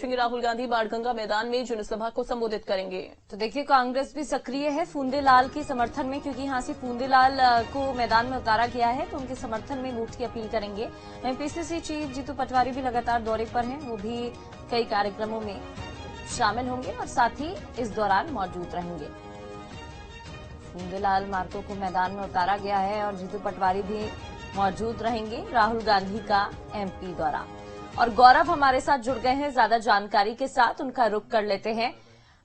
राहुल गांधी बाणगंगा मैदान में जनसभा को संबोधित करेंगे। तो देखिए, कांग्रेस भी सक्रिय है फूंदेलाल के समर्थन में, क्योंकि यहां से फूंदेलाल को मैदान में उतारा गया है, तो उनके समर्थन में वोट की अपील करेंगे। एमपीसीसी चीफ जीतू पटवारी भी लगातार दौरे पर हैं, वो भी कई कार्यक्रमों में शामिल होंगे और साथ ही इस दौरान मौजूद रहेंगे। फूंदेलाल मार्को को मैदान में उतारा गया है और जीतू पटवारी भी मौजूद रहेंगे राहुल गांधी का एमपी दौरा। और गौरव हमारे साथ जुड़ गए हैं ज्यादा जानकारी के साथ, उनका रुख कर लेते हैं।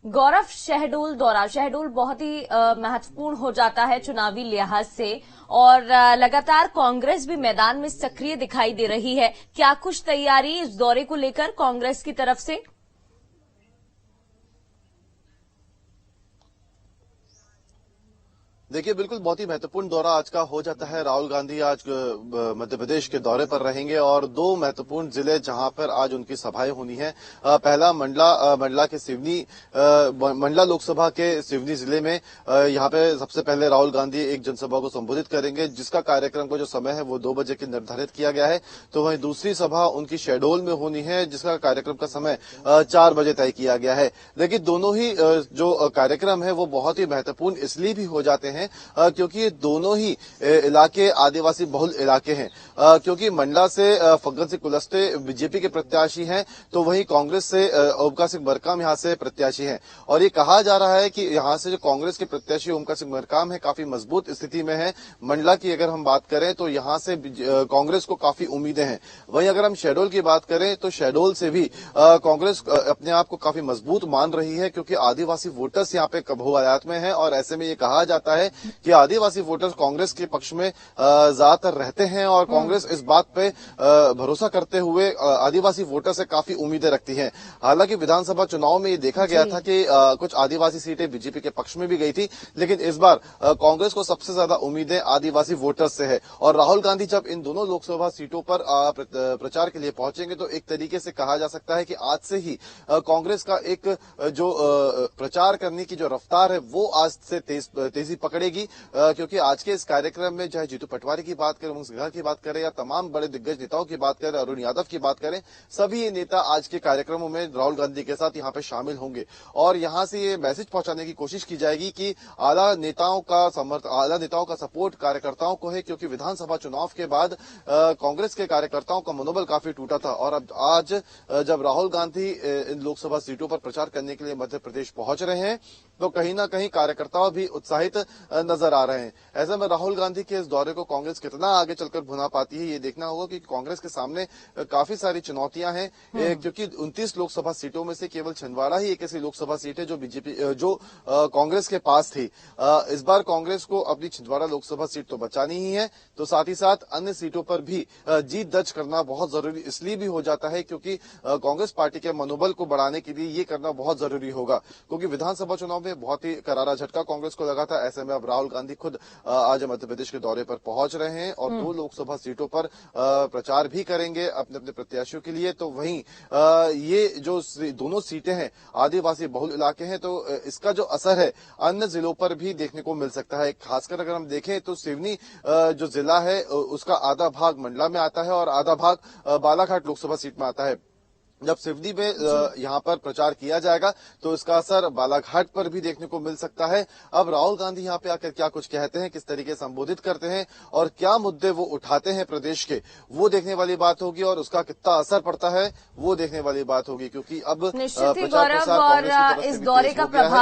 गौरव, शहडोल दौरा, शहडोल बहुत ही महत्वपूर्ण हो जाता है चुनावी लिहाज से, और लगातार कांग्रेस भी मैदान में सक्रिय दिखाई दे रही है। क्या कुछ तैयारी इस दौरे को लेकर कांग्रेस की तरफ से? देखिए, बिल्कुल बहुत ही महत्वपूर्ण दौरा आज का हो जाता है। राहुल गांधी आज मध्य प्रदेश के दौरे पर रहेंगे और दो महत्वपूर्ण जिले जहां पर आज उनकी सभाएं होनी है। पहला मंडला के सिवनी, मंडला लोकसभा के सिवनी जिले में यहां पे सबसे पहले राहुल गांधी एक जनसभा को संबोधित करेंगे, जिसका कार्यक्रम का जो समय है वो 2 बजे के निर्धारित किया गया है। तो वहीं दूसरी सभा उनकी शहडोल में होनी है, जिसका कार्यक्रम का समय 4 बजे तय किया गया है। लेकिन दोनों ही जो कार्यक्रम है वो बहुत ही महत्वपूर्ण इसलिए भी हो जाते हैं क्योंकि ये दोनों ही इलाके आदिवासी बहुल इलाके हैं। क्योंकि मंडला से फग्गन सिंह कुलस्ते बीजेपी के प्रत्याशी हैं, तो वहीं कांग्रेस से ओमकार सिंह मरकाम यहां से प्रत्याशी हैं। और ये कहा जा रहा है कि यहां से जो कांग्रेस के प्रत्याशी ओमकार सिंह मरकाम है काफी मजबूत स्थिति में है। मंडला की अगर हम बात करें तो यहां से कांग्रेस को काफी उम्मीदें हैं। वहीं अगर हम शहडोल की बात करें तो शहडोल से भी कांग्रेस अपने आप को काफी मजबूत मान रही है, क्योंकि आदिवासी वोटर्स यहाँ पे कबूलात में है। और ऐसे में ये कहा जाता है कि आदिवासी वोटर्स कांग्रेस के पक्ष में ज्यादातर रहते हैं और कांग्रेस इस बात पे भरोसा करते हुए आदिवासी वोटर से काफी उम्मीदें रखती है। हालांकि विधानसभा चुनाव में ये देखा गया था कि कुछ आदिवासी सीटें बीजेपी के पक्ष में भी गई थी, लेकिन इस बार कांग्रेस को सबसे ज्यादा उम्मीदें आदिवासी वोटर्स से है। और राहुल गांधी जब इन दोनों लोकसभा सीटों पर प्रचार के लिए पहुंचेंगे तो एक तरीके से कहा जा सकता है कि आज से ही कांग्रेस का एक जो प्रचार करने की जो रफ्तार है वो आज से तेजी पकड़ेगी। क्योंकि आज के इस कार्यक्रम में चाहे जीतू पटवारी की बात करें, उमंग सिंघार की बात करें या तमाम बड़े दिग्गज नेताओं की बात करें, अरुण यादव की बात करें, सभी ये नेता आज के कार्यक्रमों में राहुल गांधी के साथ यहाँ पे शामिल होंगे। और यहाँ से ये मैसेज पहुंचाने की कोशिश की जाएगी कि आला नेताओं का सपोर्ट कार्यकर्ताओं को है, क्योंकि विधानसभा चुनाव के बाद कांग्रेस के कार्यकर्ताओं का मनोबल काफी टूटा था। और अब आज जब राहुल गांधी इन लोकसभा सीटों पर प्रचार करने के लिए मध्य प्रदेश पहुंच रहे हैं तो कहीं ना कहीं कार्यकर्ता भी उत्साहित नजर आ रहे हैं। ऐसे में राहुल गांधी के इस दौरे को कांग्रेस कितना आगे चलकर भुना पाती है ये देखना होगा, कि कांग्रेस के सामने काफी सारी चुनौतियां हैं। क्योंकि 29 लोकसभा सीटों में से केवल छिंदवाड़ा ही एक ऐसी लोकसभा सीट है जो कांग्रेस के पास थी। इस बार कांग्रेस को अपनी छिंदवाड़ा लोकसभा सीट तो बचानी ही है, तो साथ ही साथ अन्य सीटों पर भी जीत दर्ज करना बहुत जरूरी इसलिए भी हो जाता है क्योंकि कांग्रेस पार्टी के मनोबल को बढ़ाने के लिए ये करना बहुत जरूरी होगा। क्योंकि विधानसभा चुनाव में बहुत ही करारा झटका कांग्रेस को लगा था। ऐसे में अब राहुल गांधी खुद आज मध्य प्रदेश के दौरे पर पहुंच रहे हैं और 2 लोकसभा सीटों पर प्रचार भी करेंगे अपने अपने प्रत्याशियों के लिए। तो वहीं ये जो दोनों सीटें हैं आदिवासी बहुल इलाके हैं, तो इसका जो असर है अन्य जिलों पर भी देखने को मिल सकता है। खासकर अगर हम देखें तो सिवनी जो जिला है उसका आधा भाग मंडला में आता है और आधा भाग बालाघाट लोकसभा सीट में आता है। जब सिवनी में यहाँ पर प्रचार किया जाएगा तो इसका असर बालाघाट पर भी देखने को मिल सकता है। अब राहुल गांधी यहाँ पे आकर क्या कुछ कहते हैं, किस तरीके से संबोधित करते हैं और क्या मुद्दे वो उठाते हैं प्रदेश के, वो देखने वाली बात होगी। और उसका कितना असर पड़ता है वो देखने वाली बात होगी, क्योंकि अब निश्चित ही गौरव, और इस दौरे का प्रभाव